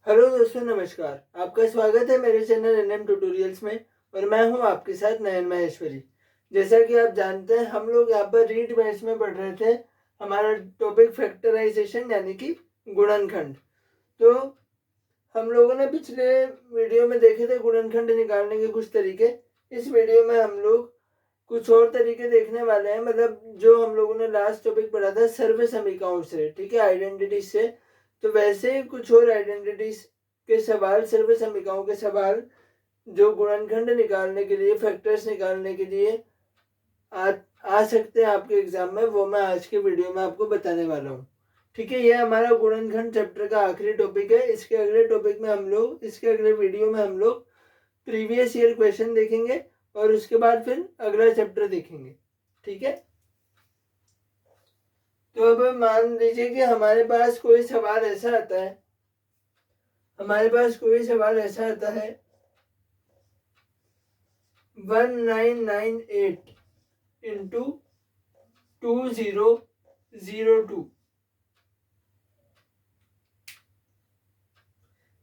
Hello दोस्तों, नमस्कार। आपका स्वागत है मेरे चैनल एनएम ट्यूटोरियल्स में और मैं हूं आपके साथ नयन महेश्वरी। जैसा कि आप जानते हैं, हम लोग यहाँ पर रीड बैच में पढ़ रहे थे। हमारा टॉपिक फैक्टराइजेशन यानी कि गुणनखंड। तो हम लोगों ने पिछले वीडियो में देखे थे गुणनखंड निकालने के कुछ तरीके। इस वीडियो में हम लोग कुछ और तरीके देखने वाले हैं, मतलब जो हम लोगों ने लास्ट टॉपिक पढ़ा था सर्व समीकरणों से, ठीक है, आइडेंटिटी से। तो वैसे ही कुछ और आइडेंटिटीज के सवाल, सर्व समीकरणों के सवाल जो गुणनखंड निकालने के लिए, फैक्टर्स निकालने के लिए आ सकते हैं आपके एग्जाम में, वो मैं आज के वीडियो में आपको बताने वाला हूँ। ठीक है, ये हमारा गुणनखंड चैप्टर का आखिरी टॉपिक है। इसके अगले टॉपिक में हम लोग, इसके अगले वीडियो में हम लोग प्रीवियस ईयर क्वेश्चन देखेंगे और उसके बाद फिर अगला चैप्टर देखेंगे। ठीक है, तो अब मान लीजिए कि हमारे पास कोई सवाल ऐसा आता है, हमारे पास कोई सवाल ऐसा आता है 1998 इंटू 2002।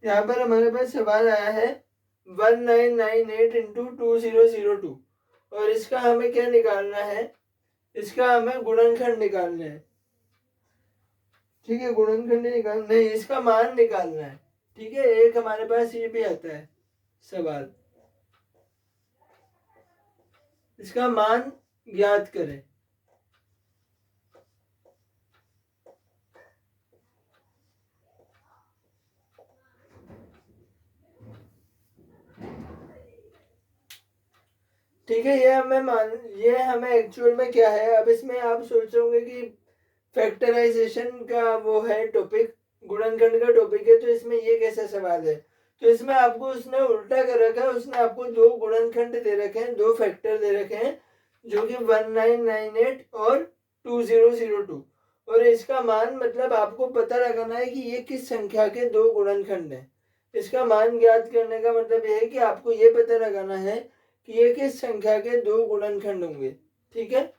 यहाँ पर हमारे पास सवाल आया है 1998 इंटू 2002 और इसका हमें क्या निकालना है, इसका हमें गुणनखंड निकालना है। ठीक है, गुणनखंड निकालना नहीं, इसका मान निकालना है। ठीक है, एक हमारे पास ये भी आता है सवाल, इसका मान ज्ञात करें। ठीक है, ये हमें एक्चुअल में क्या है। अब इसमें आप सोच रहे होंगे कि फैक्टराइजेशन का वो है टॉपिक, गुणनखंड का टॉपिक है, तो इसमें ये कैसा सवाल है। तो इसमें आपको उसने उल्टा कर रखा है। उसने आपको दो गुणनखंड दे रखे हैं, दो फैक्टर दे रखे हैं, जो कि 1998 और 2002। और इसका मान, मतलब आपको पता लगाना है कि ये किस संख्या के दो गुणनखंड है। इसका मान ज्ञात करने का मतलब यह है कि आपको ये पता लगाना है कि ये किस संख्या के दो गुणनखंड होंगे। ठीक है,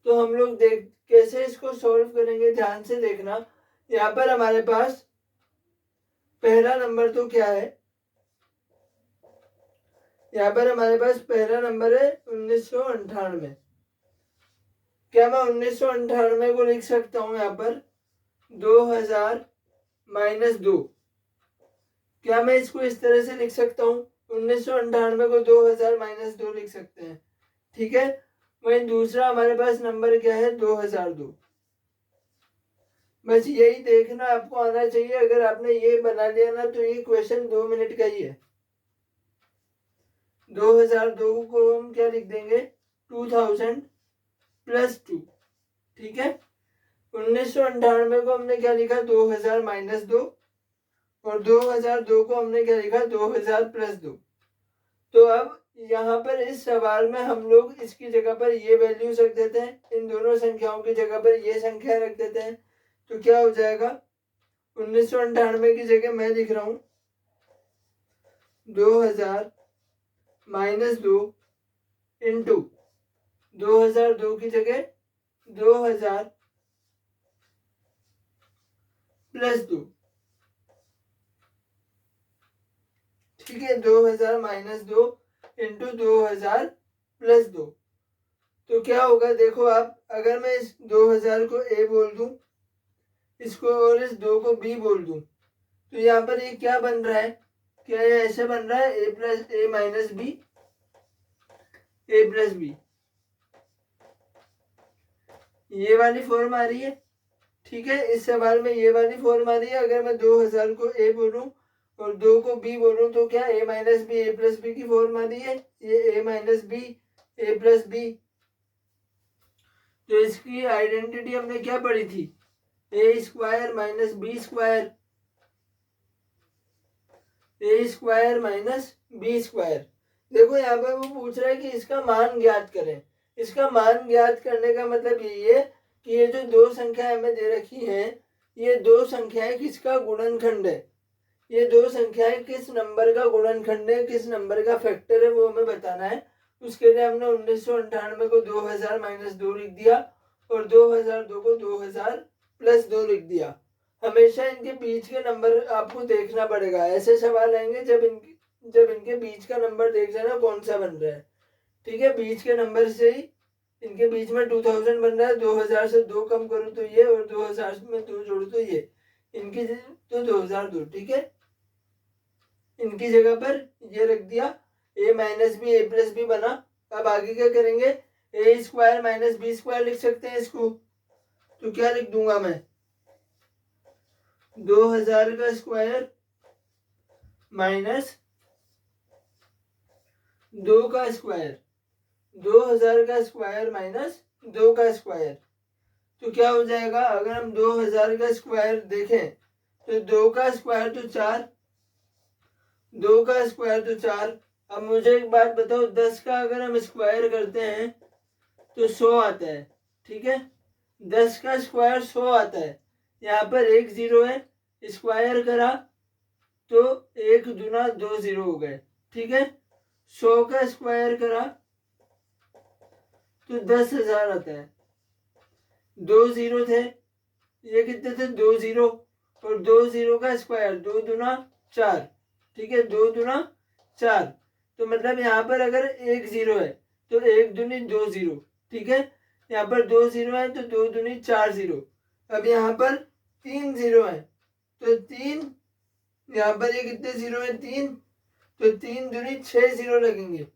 तो हम लोग देख कैसे इसको सॉल्व करेंगे, ध्यान से देखना। यहाँ पर हमारे पास पहला नंबर तो क्या है, यहाँ पर हमारे पास पहला नंबर है 1998। क्या मैं 1998 को लिख सकता हूँ यहाँ पर 2000 माइनस 2। क्या मैं इसको इस तरह से लिख सकता हूँ, 1998 को 2000 माइनस 2 लिख सकते हैं। ठीक है, वहीं दूसरा हमारे पास नंबर क्या है 2002। बस यही देखना आपको आना चाहिए। अगर आपने ये बना लिया ना, तो ये क्वेश्चन 2 मिनट का ही है। 2002 को हम क्या लिख देंगे 2000 प्लस 2। ठीक है, 1998 को हमने क्या लिखा 2000 माइनस 2 और 2002 को हमने क्या लिखा 2000 प्लस 2। तो अब यहाँ पर इस सवाल में हम लोग इसकी जगह पर ये वैल्यूज रख देते हैं, इन दोनों संख्याओं की जगह पर ये संख्या रख देते हैं। तो क्या हो जाएगा, 1998 की जगह मैं लिख रहा हूँ 2000 माइनस 2 इंटू 2002 की जगह 2000 प्लस 2। ठीक है, 2000 माइनस 2 इंटू 2000 प्लस 2। तो क्या होगा देखो आप, अगर मैं इस 2000 को ए बोल दूं, इसको और इस 2 को बी बोल दूं, तो यहाँ पर ये क्या बन रहा है, क्या ये ऐसे बन रहा है ए plus A minus B, A plus B, ये वाली फॉर्म आ रही है। ठीक है, इस सवाल में ये वाली फॉर्म आ रही है। अगर मैं 2000 को ए बोलूं और 2 को बी बोलूं, तो क्या ए minus B A plus B की फॉर्म आ रही है, ये ए minus B A plus B. तो इसकी आइडेंटिटी हमने क्या पढ़ी थी, ए स्क्वायर माइनस बी स्क्वायर, ए स्क्वायर माइनस बी स्क्वायर। देखो यहाँ पे वो पूछ रहा है कि इसका मान ज्ञात करें। इसका मान ज्ञात करने का मतलब यही है कि ये जो दो संख्याएं हमें दे रखी हैं, ये दो संख्याएं किसका गुणनखंड है, ये दो संख्याएं किस नंबर का गुणनखंड है, किस नंबर का फैक्टर है, वो हमें बताना है। उसके लिए हमने 1998 को 2000 माइनस 2 लिख दिया और 2002 को 2000 प्लस 2 लिख दिया। हमेशा इनके बीच के नंबर आपको देखना पड़ेगा। ऐसे सवाल आएंगे जब इनके बीच का नंबर देख लेना कौन सा बन रहा है। ठीक है, बीच के नंबर से ही इनके बीच में 2000 बन रहा है, 2000 से 2 कम करो तो ये, और 2000 में 2 जोड़ो तो ये, इनकी तो 2002। ठीक है, इनकी जगह पर ये रख दिया, a minus B A plus B बना। अब आगे क्या करेंगे, A square minus B square लिख सकते हैं इसको। तो क्या लिख दूंगा मैं, 2000 का स्क्वायर माइनस 2 का स्क्वायर, 2000 का स्क्वायर माइनस 2 का स्क्वायर। तो क्या हो जाएगा, अगर हम 2000 का स्क्वायर देखें तो 2 का स्क्वायर तो 4, 2 का स्क्वायर तो 4। अब मुझे एक बात बताओ, 10 का अगर हम स्क्वायर करते हैं तो 100 आता है। ठीक है, 10 का स्क्वायर 100 आता है। यहाँ पर एक जीरो है, स्क्वायर करा तो 1 दूना 2 जीरो हो गए। ठीक है, 100 का स्क्वायर करा तो 10,000 आता है। 2 जीरो थे, ये कितने थे, 2 जीरो, और 2 जीरो का स्क्वायर 2 दूना 4। ठीक है, 2 दूना 4, तो मतलब यहाँ पर अगर एक जीरो है तो 1 दूनी 2 जीरो। ठीक है, यहाँ पर 2 जीरो है तो 2 दूनी 4 जीरो। अब यहाँ पर 3 जीरो है तो 3, यहाँ पर ये कितने जीरो है, 3, तो 3 दूनी 6 जीरो लगेंगे।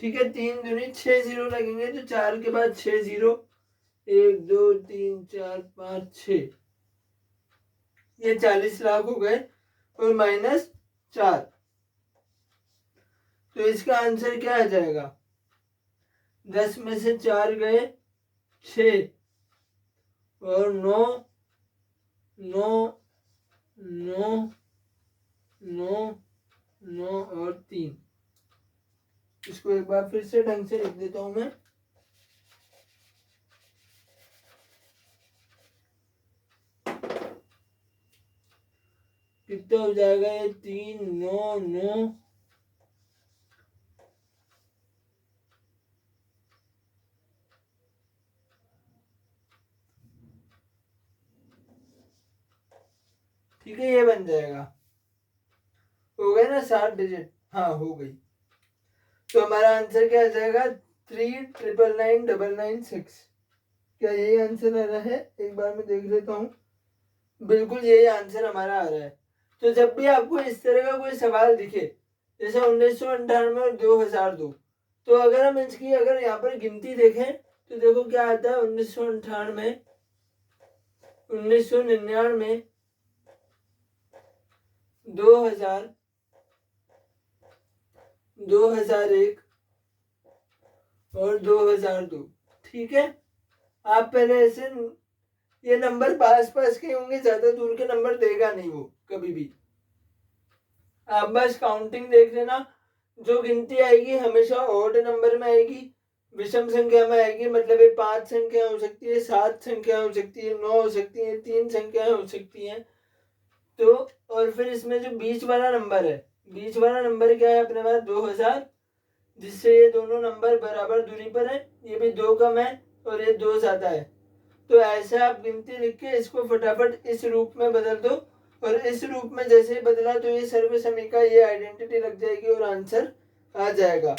ठीक है, 3 दूनी 6 जीरो लगेंगे, तो 4 के बाद 6 जीरो, 1 2 3 4 5 6, ये 40 लाख हो गए, और माइनस 4। तो इसका आंसर क्या आ जाएगा, 10 में से 4 गए 6, और 9 9 9 9 9 और 3। इसको एक बार फिर से ढंग से लिख देता हूं मैं। कितना हो जाएगा ये, 3 9 9, ठीक है, ये बन जाएगा। हो गए ना 7 डिजिट, हाँ हो गई। तो हमारा आंसर क्या आ जाएगा, 3,999,996। क्या यही आंसर आ रहा है, एक बार मैं देख लेता हूँ। बिल्कुल यही आंसर हमारा आ रहा है। तो जब भी आपको इस तरह का कोई सवाल दिखे, जैसे 1998 और 2002, तो अगर हम इसकी अगर यहाँ पर गिनती देखें तो देखो क्या आता है, 1998, 1999, 2000, 2001 और 2002। ठीक है, आप पहले ऐसे, ये नंबर पास पास के होंगे, ज्यादा दूर के नंबर देगा नहीं वो कभी भी। आप बस काउंटिंग देख लेना, जो गिनती आएगी हमेशा ऑड नंबर में आएगी, विषम संख्या में आएगी। मतलब ये 5 संख्या हो सकती है, 7 संख्या हो सकती है, 9 हो सकती है, 3 संख्याएं हो सकती हैं। तो और फिर इसमें जो बीच वाला नंबर है, बीच वाला नंबर क्या है अपने पास, 2000, जिससे ये दोनों नंबर बराबर दूरी पर है, ये भी 2 कम है और ये 2 ज्यादा है। तो ऐसे आप गिनती लिख के इसको फटाफट इस रूप में बदल दो, और इस रूप में जैसे ही बदला तो ये सर्व समीका, ये आइडेंटिटी लग जाएगी और आंसर आ जाएगा।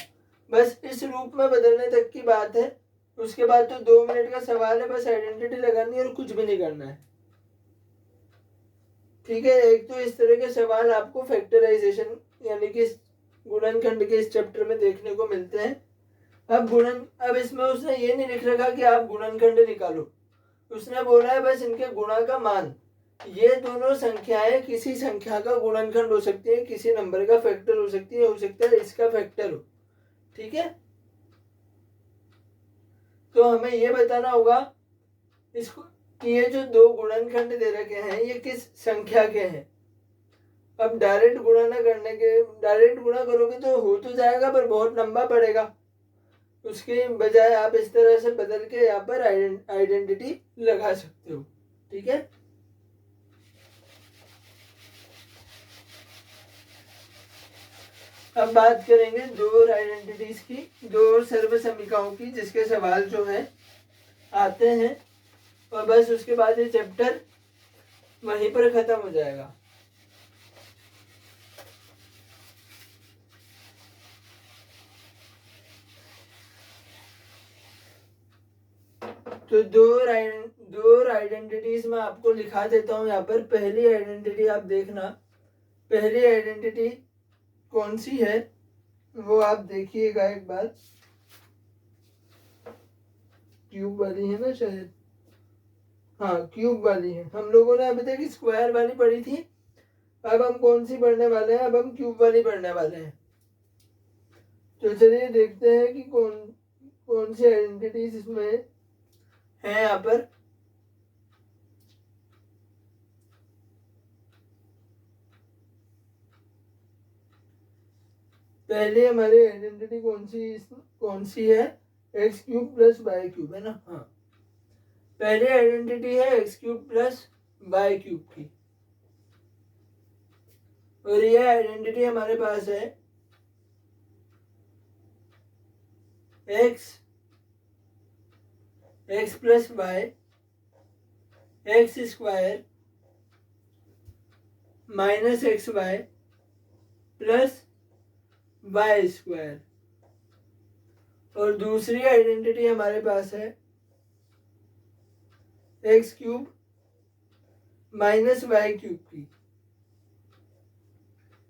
बस इस रूप में बदलने तक की बात है। उसके बाद तो 2 मिनट का सवाल है, बस आइडेंटिटी लगानी है और कुछ भी नहीं करना है। ठीक है, एक तो इस तरह के सवाल आपको फैक्टराइजेशन यानी कि गुणनखंड के इस चैप्टर में देखने को मिलते हैं। अब इसमें उसने ये नहीं लिख रखा कि आप गुणनखंड निकालो, उसने बोला है बस इनके गुणा का मान। ये दोनों संख्याएं किसी संख्या का गुणनखंड हो सकती है, किसी नंबर का फैक्टर हो सकती है, हो सकता है इसका फैक्टर हो। ठीक है, तो हमें ये बताना होगा इसको कि ये जो 2 गुणनखंड दे रखे हैं ये किस संख्या के हैं। अब डायरेक्ट गुणा ना करने के, डायरेक्ट गुणा करोगे तो हो तो जाएगा पर बहुत लंबा पड़ेगा। उसके बजाय आप इस तरह से बदल के यहाँ पर आइडेंटिटी लगा सकते हो। ठीक है, अब बात करेंगे 2 और आइडेंटिटीज की, 2 और सर्व समीकाओं की, जिसके सवाल जो है आते हैं। और बस उसके बाद ये चैप्टर वहीं पर खत्म हो जाएगा। तो दो आइडेंटिटीज मैं आपको लिखा देता हूं यहाँ पर। पहली आइडेंटिटी आप देखना, पहली आइडेंटिटी कौन सी है वो आप देखिएगा एक बार। क्यूब वाली है ना शायद, हाँ क्यूब वाली है। हम लोगों ने अभी तक स्क्वायर वाली पढ़ी थी, अब हम कौन सी पढ़ने वाले हैं? अब हम क्यूब वाली पढ़ने वाले हैं। तो चलिए देखते हैं कि कौन कौन सी आइडेंटिटीज इसमें है यहाँ पर। पहले हमारी आइडेंटिटी कौन सी है? X cube plus y cube है ना। हाँ, पहली आइडेंटिटी है x cube plus y cube की, और यह आइडेंटिटी हमारे पास है x plus y x square minus x y plus y square. और दूसरी आइडेंटिटी हमारे पास है x cube minus y cube की।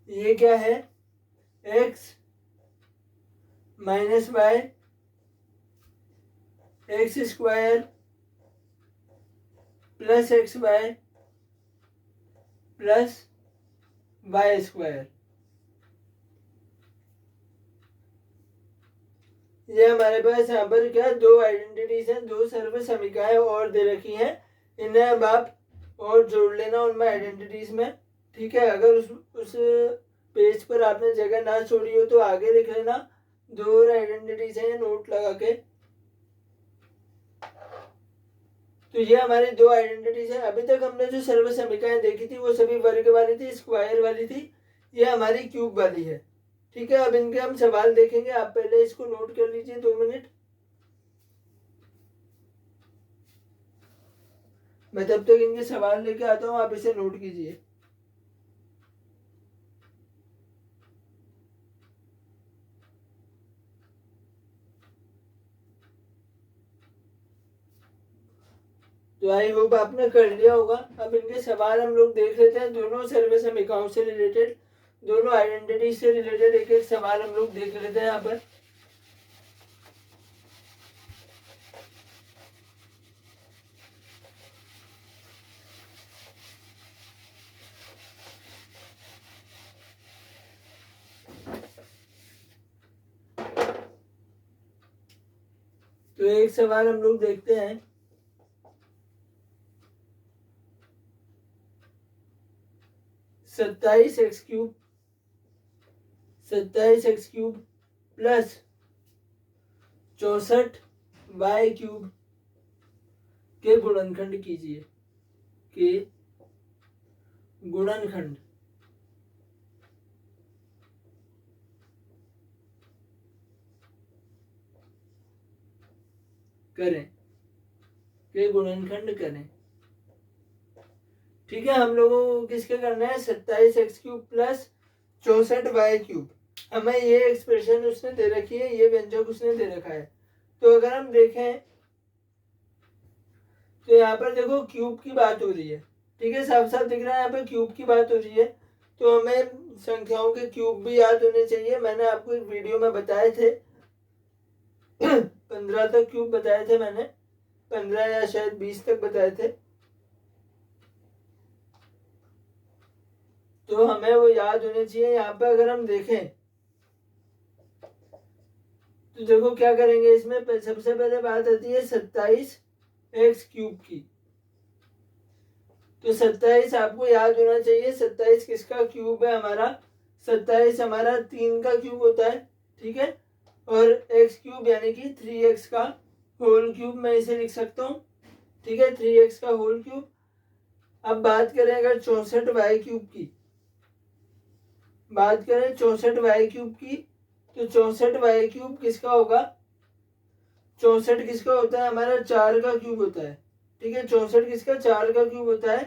ये क्या है? X minus y x square plus x y plus y square. ये हमारे पास यहाँ पर क्या दो आइडेंटिटीज हैं, दो सर्व समीकरणाएं और दे रखी हैं। इन्हें अब आप और जोड़ लेना उनमें आइडेंटिटीज में, ठीक है। अगर उस पेज पर आपने जगह ना छोड़ी हो तो आगे लिख लेना। दो और आइडेंटिटीज हैं नोट लगा के। तो ये हमारी दो आइडेंटिटीज है। अभी तक हमने जो सर्व समीकरणाएं देखी थी वो सभी वर्ग वाली थी, स्क्वायर वाली थी। ये हमारी क्यूब वाली है, ठीक है। अब इनके हम सवाल देखेंगे। आप पहले इसको नोट कर लीजिए 2 मिनट। मैं तब तक इनके सवाल लेके आता हूँ, आप इसे नोट कीजिए। तो आई होप आपने कर लिया होगा। अब इनके सवाल हम लोग देख लेते हैं। दोनों सर्व समीकरणों से रिलेटेड, दोनों आइडेंटिटी से रिलेटेड एक एक सवाल हम लोग देख लेते हैं यहाँ पर। तो एक सवाल हम लोग देखते हैं। सत्ताईस x cube plus 64 y cube के गुणनखंड कीजिए। के गुणनखंड करें, के गुणनखंड करें, ठीक है। हम लोगों को किसके करना है? 27 x cube plus 64 y cube. हमें ये एक्सप्रेशन उसने दे रखी है, ये व्यंजक उसने दे रखा है। तो अगर हम देखें तो यहाँ पर देखो क्यूब की बात हो रही है, ठीक है। साफ साफ दिख रहा है यहाँ पर क्यूब की बात हो रही है। तो हमें संख्याओं के क्यूब भी याद होने चाहिए। मैंने आपको एक वीडियो में बताए थे 15 तक क्यूब बताए थे मैंने, 15 या शायद 20 तक बताए थे। तो हमें वो याद होने चाहिए। यहाँ पे अगर हम देखें तो देखो क्या करेंगे इसमें। सबसे पहले बात आती है 27 एक्स क्यूब की। तो 27 आपको याद होना चाहिए। 27 किसका क्यूब है? हमारा 27 हमारा 3 का क्यूब होता है, ठीक है। और एक्स क्यूब यानी कि 3x का होल क्यूब मैं इसे लिख सकता हूँ, ठीक है। 3x का होल क्यूब। अब बात करें अगर 64 वाई क्यूब की, बात करें 64 वाई क्यूब की, तो 64 वाई क्यूब किसका होगा? 64 किसका होता है? हमारा 4 का क्यूब होता है, ठीक है। 64 किसका? 4 का क्यूब होता है।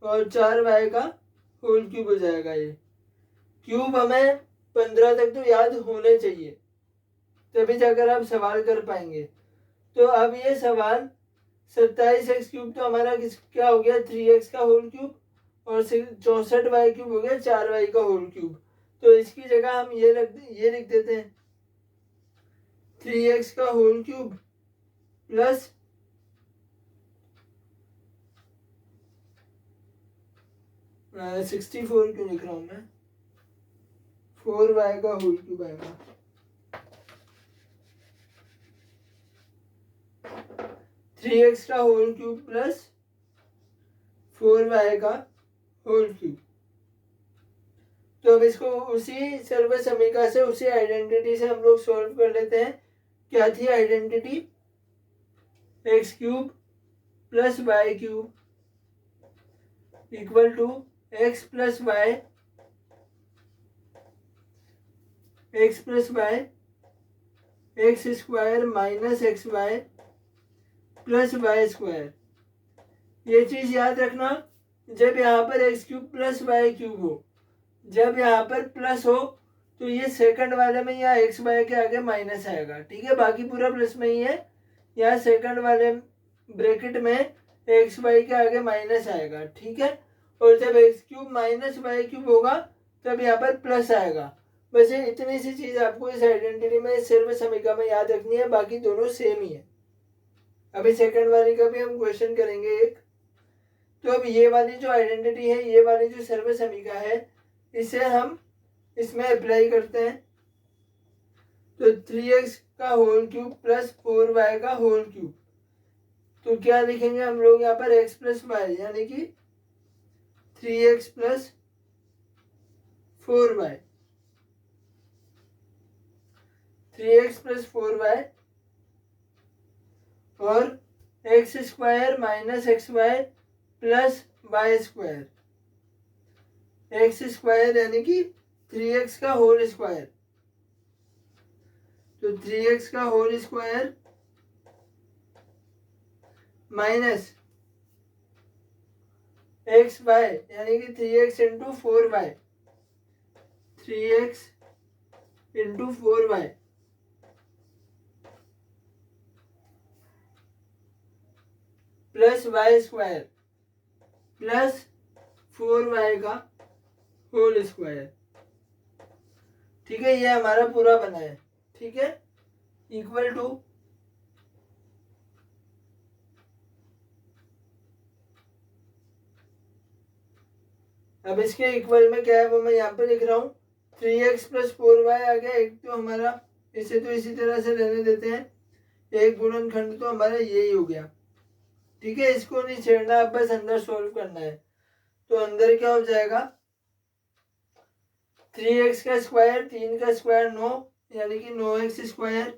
और 4y का होल क्यूब हो जाएगा। ये क्यूब हमें 15 तक तो याद होने चाहिए, तभी जाकर आप सवाल कर पाएंगे। तो अब ये सवाल 27x क्यूब तो हमारा क्या हो गया 3x का होल क्यूब, और 64y क्यूब हो गया 4y का होल क्यूब। तो इसकी जगह हम ये लिख देते हैं 3x का होल क्यूब प्लस 64 क्यों लिख रहा हूं मैं, 4y का होल क्यूब आएगा। 3x का होल क्यूब प्लस 4y का होल क्यूब। तो अब इसको उसी सर्व समीकरण से, उसी आइडेंटिटी से हम लोग सॉल्व कर लेते हैं। क्या थी identity, x cube plus y cube equal to x plus y x square minus x y plus y square. ये चीज याद रखना, जब यहाँ पर x cube plus y cube हो, जब यहाँ पर प्लस हो तो ये सेकंड वाले में यहाँ एक्स वाई के आगे माइनस आएगा, ठीक है। बाकी पूरा प्लस में ही है, यहाँ सेकंड वाले ब्रैकेट में एक्स वाई के आगे माइनस आएगा, ठीक है। और जब x cube minus y cube होगा तब यहाँ पर प्लस आएगा। बस ये इतनी सी चीज आपको इस आइडेंटिटी में, सर्व समीकरण में याद रखनी है, बाकी दोनों सेम ही है। अभी सेकंड वाली का भी हम क्वेश्चन करेंगे एक। तो अब ये वाली जो आइडेंटिटी है, ये वाली जो सर्व समीकरण है, इसे हम इसमें अप्लाई करते हैं। तो 3x का होल क्यूब प्लस 4y का होल क्यूब, तो क्या लिखेंगे हम लोग यहाँ पर x प्लस वाई, यानी कि 3x plus 4y, 3x plus 4y और x square minus x y plus y square, x square यानी कि 3x का होल स्क्वायर, तो 3x का whole square minus x y यानी कि 3x into 4y, 3x into 4y plus y square plus 4y का whole square, ठीक है। ये हमारा पूरा बना है, ठीक है, इक्वल टू अब इसके इक्वल में क्या है वो मैं यहाँ पे लिख रहा हूँ 3x प्लस 4y आ गया। एक तो हमारा, इसे तो इसी तरह से रहने देते हैं, एक गुणनखंड तो हमारा यही हो गया, ठीक है। इसको नहीं छेड़ना, अब बस अंदर सोल्व करना है। तो अंदर क्या हो जाएगा 3x का स्क्वायर, 3 का स्क्वायर 9 यानी कि 9x स्क्वायर,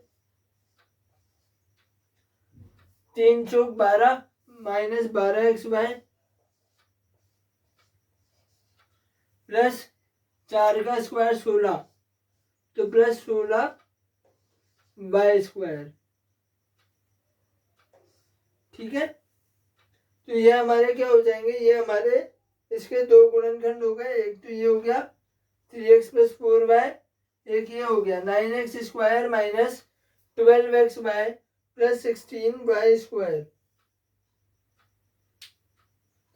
3 चौक 12 माइनस 12x वाई प्लस 4 का स्क्वायर 16, तो प्लस 16 वाई स्क्वायर, ठीक है। तो ये हमारे क्या हो जाएंगे, ये हमारे इसके दो गुणनखंड हो गए। एक तो ये हो गया 3x प्लस 4y, एक ये हो गया 9x square minus 12x y plus 16y square.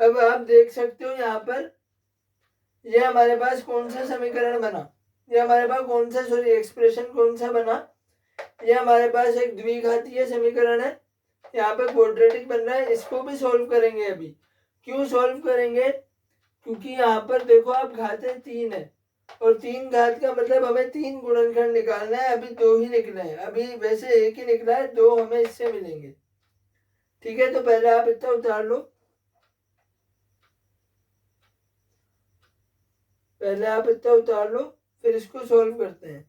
अब आप देख सकते हो यहाँ पर ये हमारे पास कौन सा समीकरण बना, ये हमारे पास कौन सा, सॉरी एक्सप्रेशन कौन सा बना, ये हमारे पास एक द्विघातीय समीकरण है, यहाँ पे क्वाड्रेटिक बन रहा है। इसको भी सॉल्व करेंगे अभी। क्यों सॉल्व करेंगे, क्योंकि यहाँ पर देखो आप घातें 3 है और 3 घात का मतलब हमें 3 गुणनखंड निकालना है, अभी 2 ही निकले हैं, अभी वैसे एक ही निकला है, 2 हमें इससे मिलेंगे, ठीक है। तो पहले आप इतना उतार लो, पहले आप इतना उतार लो, फिर इसको सॉल्व करते हैं।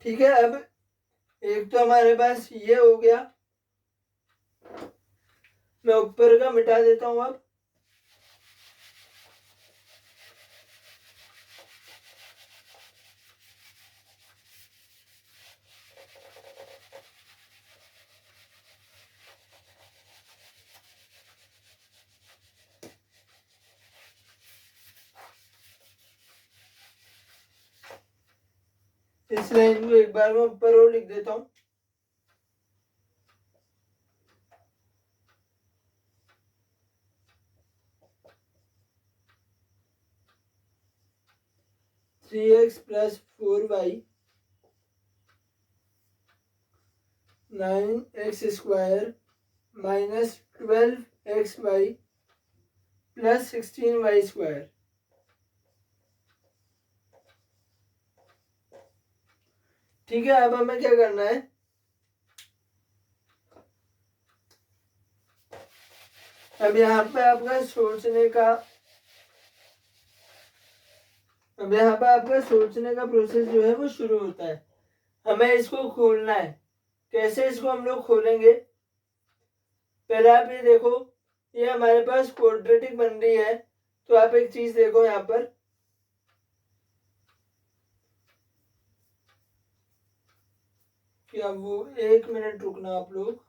ठीक है, अब एक तो हमारे पास ये हो गया, मैं ऊपर का मिटा देता हूं अब। इस लाइन को एक बार मैं ऊपर और लिख देता हूँ। Three x plus 4y 9x² minus 12xy plus 16y²। ठीक है, अब हमें क्या करना है, अब यहाँ पे आपका सोचने का प्रोसेस जो है वो शुरू होता है। हमें इसको खोलना है। कैसे इसको हम लोग खोलेंगे, पहले आप ये देखो, ये हमारे पास क्वाड्रेटिक बन रही है। तो आप एक चीज देखो यहाँ पर, क्या वो 1 मिनट रुकना आप लोग।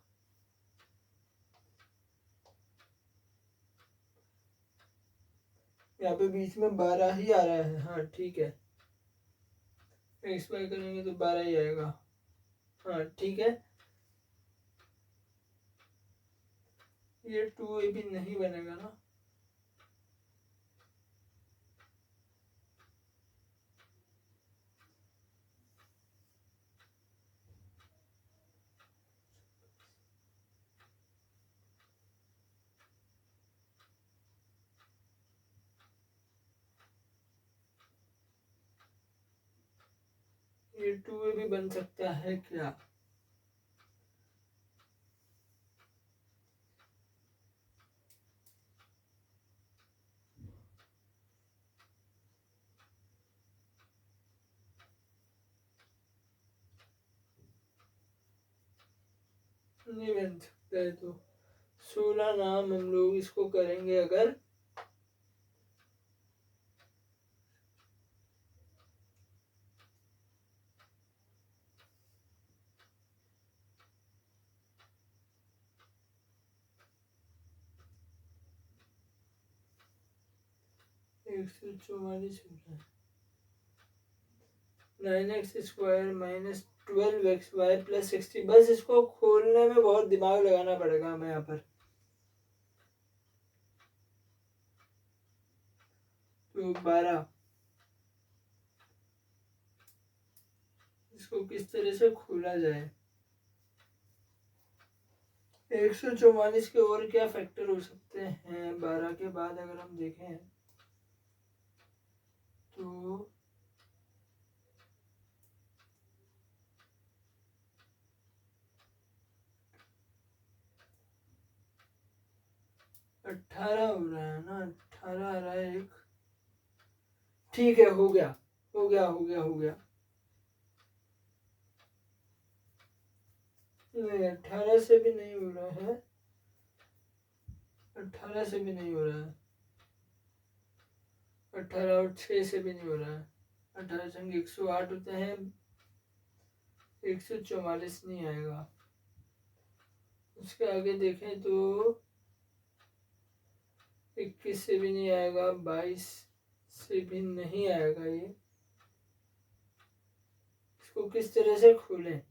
यहाँ पे बीच में 12 ही आ रहा है। हाँ ठीक है, एक्सपायर करेंगे तो 12 ही आएगा। हाँ ठीक है, ये 2a भी नहीं बनेगा ना। ये 2a भी बन सकता है क्या? नहीं बन सकता है। तो 16 नाम हम लोग इसको करेंगे अगर, एक सौ 9x² माइनस 12xy प्लस 60। बस इसको खोलने में बहुत दिमाग लगाना पड़ेगा हमें यहाँ पर। तो 12, इसको किस तरह से खोला जाए। 144 के और क्या फैक्टर हो सकते हैं 12 के बाद, अगर हम देखें तो 18 हो रहा है ना, 18 आ रहा है एक। ठीक है, हो गया हो गया हो गया हो गया। नहीं, 18 से भी नहीं हो रहा है, 18 से भी नहीं हो रहा है, 18 और 6 से भी नहीं हो रहा है। 18 संग 108 होते हैं, 144 नहीं आएगा। उसके आगे देखें तो 21 से भी नहीं आएगा, 22 से भी नहीं आएगा। ये इसको किस तरह से खोलें?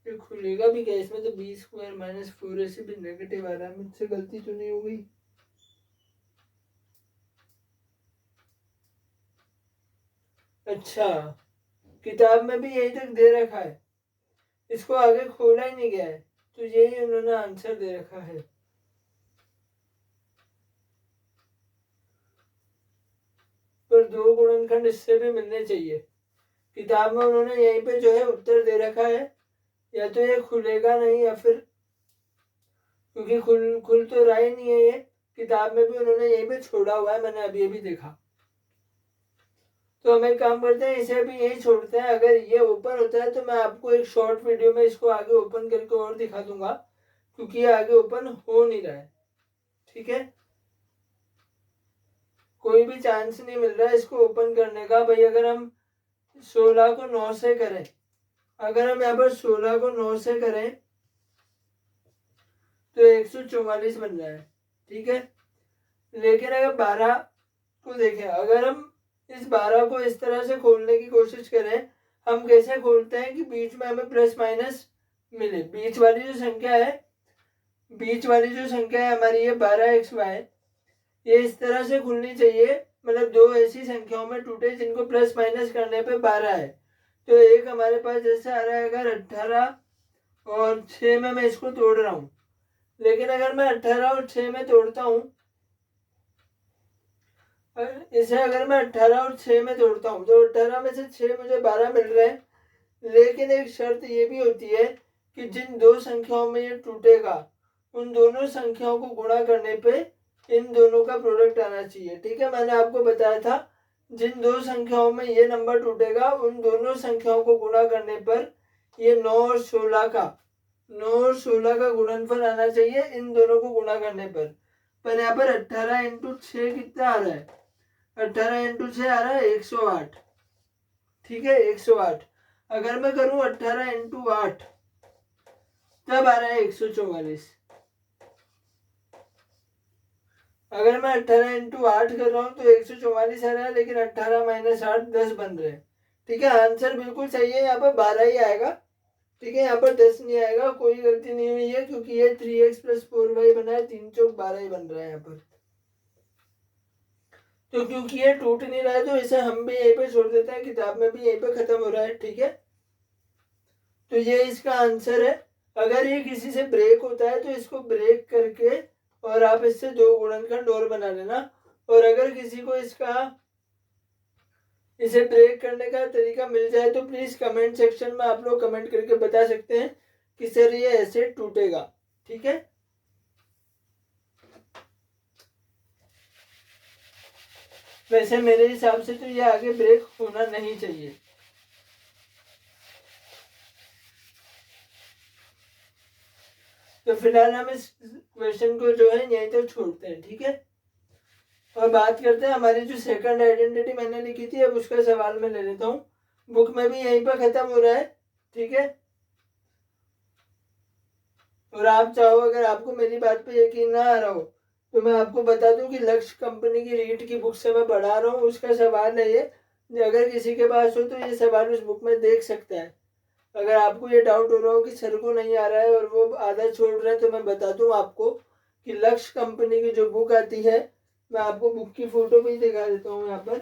ये खुलेगा भी क्या? इसमें तो b² माइनस 4 ऐसे भी नेगेटिव आ रहा है। मुझसे गलती तो नहीं हो गई? अच्छा, किताब में भी यही तक दे रखा है, इसको आगे खोला ही नहीं गया है, तो यही उन्होंने आंसर दे रखा है। पर 2 गुणनखंड इससे भी मिलने चाहिए। किताब में उन्होंने यहीं पे जो है उत्तर दे रखा है, या तो ये खुलेगा नहीं या फिर, क्योंकि खुल तो रहा ही नहीं है ये। किताब में भी उन्होंने यहीं पे छोड़ा हुआ है, मैंने अभी अभी देखा। तो हम एक काम करते हैं, इसे भी यही छोड़ते हैं। अगर ये ओपन होता है तो मैं आपको एक शॉर्ट वीडियो में इसको आगे ओपन करके और दिखा दूंगा, क्योंकि ये आगे ओपन हो नहीं रहा है। ठीक है, कोई भी चांस नहीं मिल रहा है इसको ओपन करने का। भाई अगर हम 16 को 9 से करें, अगर हम यहाँ पर 16 को 9 से करें तो 144 बन रहा है। ठीक है, लेकिन अगर 12 को देखें, अगर हम इस 12 को इस तरह से खोलने की कोशिश करें, हम कैसे खोलते हैं कि बीच में हमें प्लस माइनस मिले। बीच वाली जो संख्या है हमारी ये 12xy, ये इस तरह से खुलनी चाहिए, मतलब दो ऐसी संख्याओं में टूटे जिनको प्लस माइनस करने पे 12 है। तो एक हमारे पास जैसे आ रहा है, अगर 18 और 6 में मैं इसको तोड़ रहा हूँ, लेकिन अगर मैं 18 और 6 में तोड़ता हूँ, इसे अगर मैं 18 और 6 में तोड़ता हूँ तो 18 में से 6 मुझे 12 मिल रहे हैं। लेकिन एक शर्त ये भी होती है कि जिन दो संख्याओं में ये टूटेगा, उन दोनों संख्याओं को गुणा करने पे इन दोनों का प्रोडक्ट आना चाहिए। ठीक है, मैंने आपको बताया था जिन दो संख्याओं में ये नंबर टूटेगा, उन दोनों संख्याओं को गुणा करने पर ये 9 और 16 का गुणनफल आना चाहिए इन दोनों को गुणा करने पर यहाँ पर 18 इंटू 6 कितना आ रहा है? 18 इंटू 6 आ रहा है 108। ठीक है, 108। अगर मैं करूं 18 इंटू 8 तब आ रहा है 144। अगर मैं 18 इंटू 8 कर रहा हूं तो 144 आ रहा है, लेकिन 18 माइनस 8 10 बन रहे हैं। ठीक है, आंसर बिल्कुल सही है, यहाँ पर 12 ही आएगा। ठीक है, यहाँ पर 10 नहीं आएगा, कोई गलती नहीं हुई है, क्योंकि ये 3x प्लस 4y बना है, 3 चौक 12 ही बन रहा है यहाँ पर। तो क्योंकि ये टूट नहीं रहा है तो इसे हम भी यहीं पे छोड़ देते हैं, किताब में भी यहीं पे खत्म हो रहा है। ठीक है, तो ये इसका आंसर है। अगर ये किसी से ब्रेक होता है तो इसको ब्रेक करके और आप इससे दो गुणनखंड और बना लेना। और अगर किसी को इसे ब्रेक करने का तरीका मिल जाए तो प्लीज कमेंट सेक्शन में आप लोग कमेंट करके बता सकते हैं कि सर ये ऐसे टूटेगा। ठीक है, वैसे मेरे हिसाब से तो ये आगे ब्रेक होना नहीं चाहिए। तो फिलहाल हम इस क्वेश्चन को जो है यहीं तो छोड़ते हैं। ठीक है, और बात करते हैं हमारी जो सेकंड आइडेंटिटी मैंने लिखी थी, अब उसका सवाल मैं ले लेता हूँ। बुक में भी यहीं पर खत्म हो रहा है। ठीक है, और आप चाहो, अगर आपको मेरी बात पे यकीन ना आ रहा हो तो मैं आपको बता दूं कि लक्ष्य कंपनी की रीट की बुक से मैं पढ़ा रहा हूँ, उसका सवाल है ये। अगर किसी के पास हो तो ये सवाल उस बुक में देख सकता है। अगर आपको ये डाउट हो रहा हो कि सर को नहीं आ रहा है और वो आधा छोड़ रहे हैं, तो मैं बता दूं आपको कि लक्ष्य कंपनी की जो बुक आती है, मैं आपको बुक की फोटो भी दिखा देता हूँ यहाँ पर।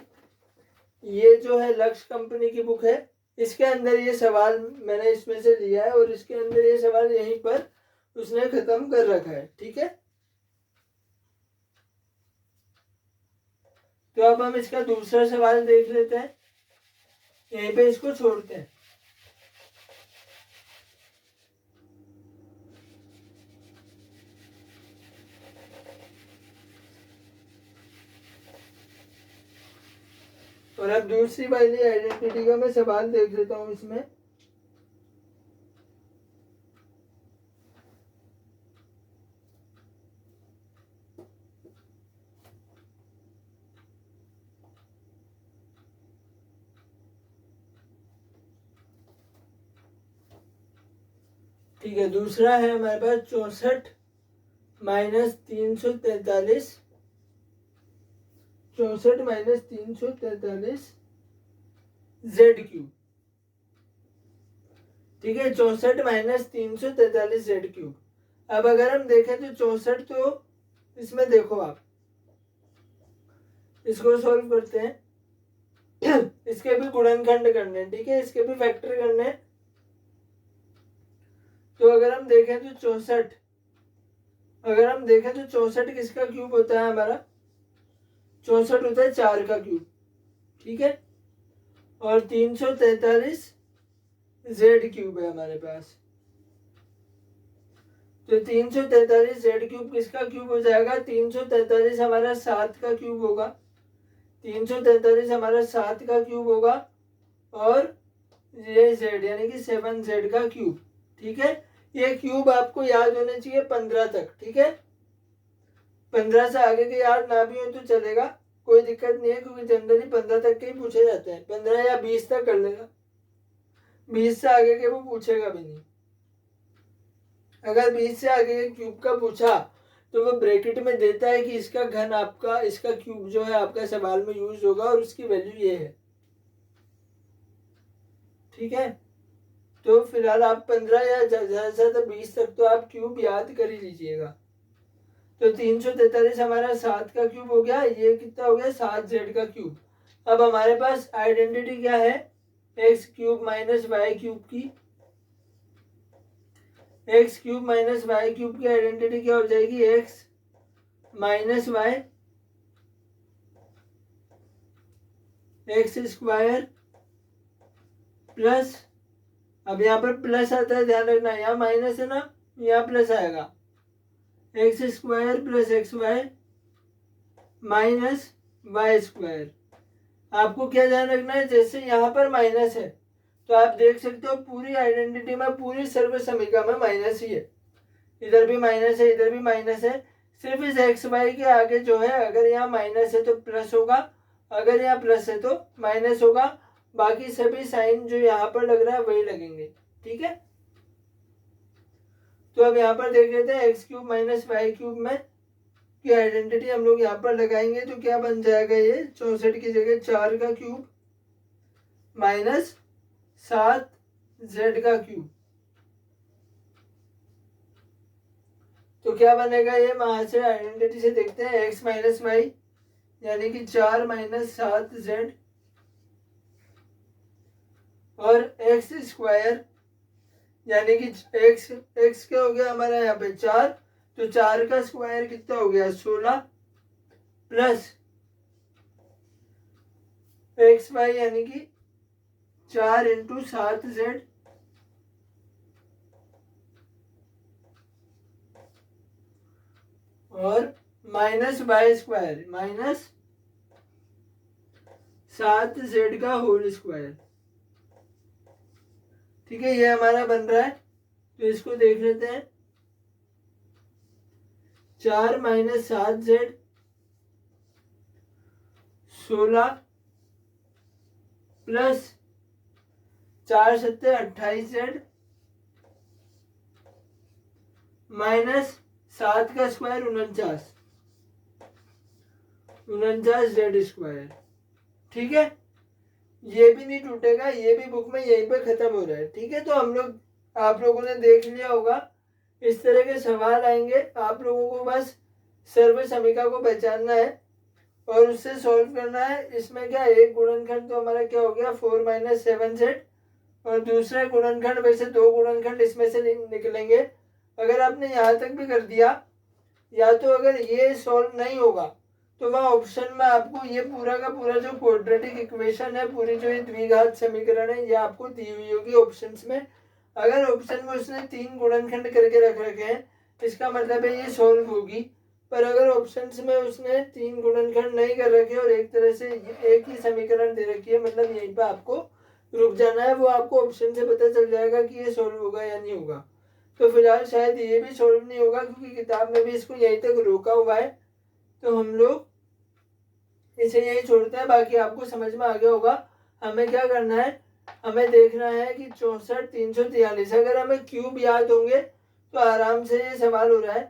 ये जो है लक्ष्य कंपनी की बुक है, इसके अंदर ये सवाल मैंने इसमें से लिया है और इसके अंदर ये सवाल यहीं पर उसने खत्म कर रखा है। ठीक है, तो अब हम इसका दूसरा सवाल देख लेते हैं, यहीं पे इसको छोड़ते हैं। और अब दूसरी वाली आइडेंटिटी का मैं सवाल देख लेता हूं इसमें। ठीक है, दूसरा है हमारे पास 64 माइनस 343, 64 माइनस 343 जेड क्यूब। ठीक है, 64 माइनस 343 जेड क्यूब। अब अगर हम देखें तो 64, तो इसमें देखो आप इसको सॉल्व करते हैं। इसके भी गुणनखंड करने हैं। ठीक है, इसके भी फैक्टर करने हैं। तो अगर हम देखें तो 64, अगर हम देखें तो 64 किसका क्यूब होता है हमारा? 64 होता है 4 का क्यूब। ठीक है, और 343 जेड क्यूब है हमारे पास। तो 343 जेड क्यूब किसका क्यूब हो जाएगा? 343 हमारा 7 का क्यूब होगा। 343 हमारा 7 का क्यूब होगा, और ये जेड यानी कि 7 जेड का क्यूब। ठीक है, ये क्यूब आपको याद होने चाहिए 15 तक। ठीक है, 15 से आगे के याद ना भी हो तो चलेगा, कोई दिक्कत नहीं है, क्योंकि जनरली 15 तक के ही पूछे जाते हैं। 15 या 20 तक कर लेगा, 20 से आगे के वो पूछेगा भी नहीं। अगर 20 से आगे के क्यूब का पूछा तो वो ब्रैकेट में देता है कि इसका घन आपका, इसका क्यूब जो है आपका सवाल में यूज होगा और उसकी वैल्यू ये है। ठीक है, तो फिलहाल आप 15 या ज्यादा से ज्यादा 20 तक तो आप क्यूब याद कर ही लीजिएगा। तो 343 हमारा 7 का क्यूब हो गया, ये कितना हो गया 7z का क्यूब। अब हमारे पास आइडेंटिटी क्या है, x cube minus y cube की। X cube minus y cube की आइडेंटिटी क्या हो जाएगी, x minus y x square plus, अब यहाँ पर प्लस आता है, ध्यान रखना, यहाँ माइनस है ना, यहाँ प्लस आएगा, x square plus x y minus y square. आपको क्या ध्यान रखना है, जैसे यहाँ पर माइनस है तो आप देख सकते हो पूरी आइडेंटिटी में, पूरी सर्व समीका में माइनस ही है, इधर भी माइनस है, इधर भी माइनस है। सिर्फ इस एक्स वाई के आगे जो है, अगर यहाँ माइनस है तो प्लस होगा, अगर यहाँ प्लस है तो माइनस होगा, बाकी सभी साइन जो यहाँ पर लग रहा है वही लगेंगे। ठीक है, तो अब यहाँ पर देख लेते हैं x cube minus y cube में की आइडेंटिटी हम लोग यहाँ पर लगाएंगे तो क्या बन जाएगा, ये 64 की जगह 4 का क्यूब माइनस 7z का क्यूब। तो क्या बनेगा, ये वहां से आइडेंटिटी से देखते हैं, x माइनस वाई यानी कि 4 माइनस 7z और एक्स स्क्वायर यानी कि x क्या हो गया हमारा यहाँ पे 4, तो 4 का स्क्वायर कितना हो गया 16 प्लस एक्स वाई यानी कि 4 इंटू 7z और minus y square minus 7z का होल स्क्वायर। ठीक है, ये हमारा बन रहा है, तो इसको देख लेते हैं, 4 माइनस 7z 16 प्लस 4 सत्ते 28z माइनस 7 का स्क्वायर 49z स्क्वायर। ठीक है, ये भी नहीं टूटेगा, ये भी बुक में यहीं पे खत्म हो रहा है। ठीक है, तो हम लोग, आप लोगों ने देख लिया होगा, इस तरह के सवाल आएंगे, आप लोगों को बस सर्व समीका को पहचानना है और उससे सॉल्व करना है। इसमें क्या, एक गुणनखंड तो हमारा क्या हो गया 4 माइनस 7z और दूसरा गुणनखंड, वैसे 2 गुणनखंड इसमें से निकलेंगे। अगर आपने यहाँ तक भी कर दिया, या तो अगर ये सॉल्व नहीं होगा तो वह ऑप्शन में आपको ये पूरा का पूरा जो क्वाड्रेटिक इक्वेशन है, पूरी जो ये द्विघात समीकरण है, ये आपको दी हुई होगी ऑप्शंस में। अगर ऑप्शन में उसने 3 गुणनखंड करके रख रखे हैं, इसका मतलब है ये सॉल्व होगी। पर अगर ऑप्शंस में उसने 3 गुणनखंड नहीं कर रखे और एक तरह से एक ही समीकरण दे रखी है, मतलब यहीं पर आपको रुक जाना है, वो आपको ऑप्शन से पता चल जाएगा कि ये सॉल्व होगा या नहीं होगा। तो फिलहाल शायद ये भी सॉल्व नहीं होगा, क्योंकि किताब में भी इसको यहीं तक रोका हुआ है, तो हम लोग इसे यही छोड़ते हैं। बाकी आपको समझ में आ गया होगा। हमें क्या करना है, हमें देखना है कि 64 343, अगर हमें क्यूब याद होंगे तो आराम से ये सवाल हो रहा है।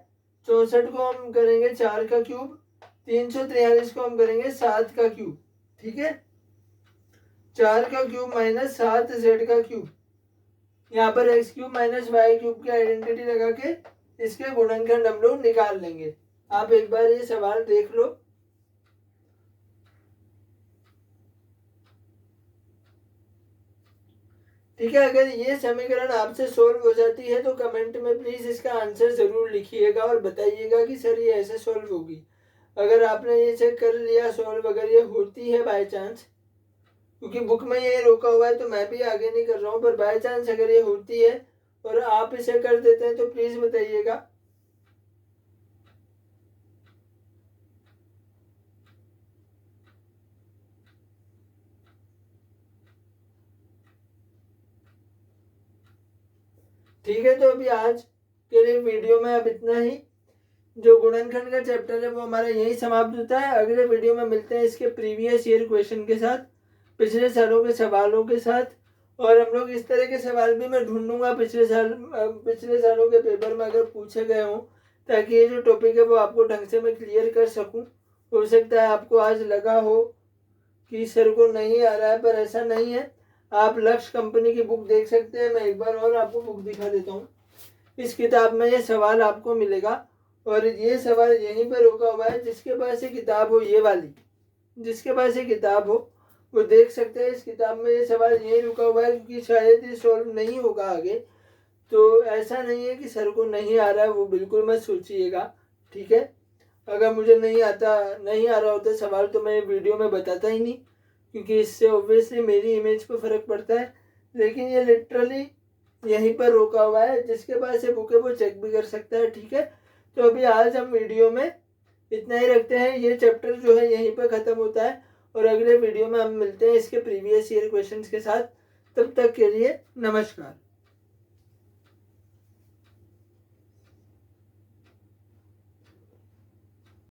64 को हम करेंगे 4 का क्यूब, 343 को हम करेंगे 7 का क्यूब। ठीक है, 4 का क्यूब माइनस 7z का क्यूब, यहाँ पर x cube minus y cube की आइडेंटिटी लगा के इसके गुणनखंड हम लोग निकाल लेंगे। आप एक बार ये सवाल देख लो। ठीक है, अगर ये समीकरण आपसे सोल्व हो जाती है तो कमेंट में प्लीज इसका आंसर जरूर लिखिएगा और बताइएगा कि सर ये ऐसे सोल्व होगी। अगर आपने ये चेक कर लिया सोल्व, अगर ये होती है बाय चांस, क्योंकि बुक में ये रोका हुआ है तो मैं भी आगे नहीं कर रहा हूँ, पर बाय चांस अगर ये होती है और आप इसे कर देते हैं तो प्लीज बताइएगा। ठीक है, तो अभी आज के लिए वीडियो में अब इतना ही। जो गुणनखंड का चैप्टर है वो हमारा यही समाप्त होता है। अगले वीडियो में मिलते हैं इसके प्रीवियस ईयर क्वेश्चन के साथ, पिछले सालों के सवालों के साथ और हम लोग इस तरह के सवाल भी मैं ढूंढूंगा पिछले सालों के पेपर में अगर पूछे गए हों, ताकि ये जो टॉपिक है वो आपको ढंग से मैं क्लियर कर सकूं। हो सकता है आपको आज लगा हो कि सर को नहीं आ रहा है, पर ऐसा नहीं है। आप लक्ष्य कंपनी की बुक देख सकते हैं। मैं एक बार और आपको बुक दिखा देता हूँ। इस किताब में ये सवाल आपको मिलेगा और ये सवाल यहीं पर रोका हुआ है। जिसके पास ये किताब हो, ये वाली, जिसके पास ये किताब हो वो देख सकते हैं। इस किताब में ये सवाल यहीं रुका हुआ है, क्योंकि शायद ये सॉल्व नहीं होगा आगे। तो ऐसा नहीं है कि सर को नहीं आ रहा है, वो बिल्कुल मत सोचिएगा, ठीक है। अगर मुझे नहीं आ रहा होता सवाल तो मैं वीडियो में बताता ही नहीं, क्योंकि इससे ऑब्वियसली मेरी इमेज पे फ़र्क पड़ता है। लेकिन ये लिटरली यहीं पर रोका हुआ है। जिसके पास ये बुक है वो चेक भी कर सकता है, ठीक है। तो अभी आज हम वीडियो में इतना ही रखते हैं। ये चैप्टर जो है यहीं पर ख़त्म होता है और अगले वीडियो में हम मिलते हैं इसके प्रीवियस ईयर क्वेश्चंस के साथ। तब तक के लिए नमस्कार।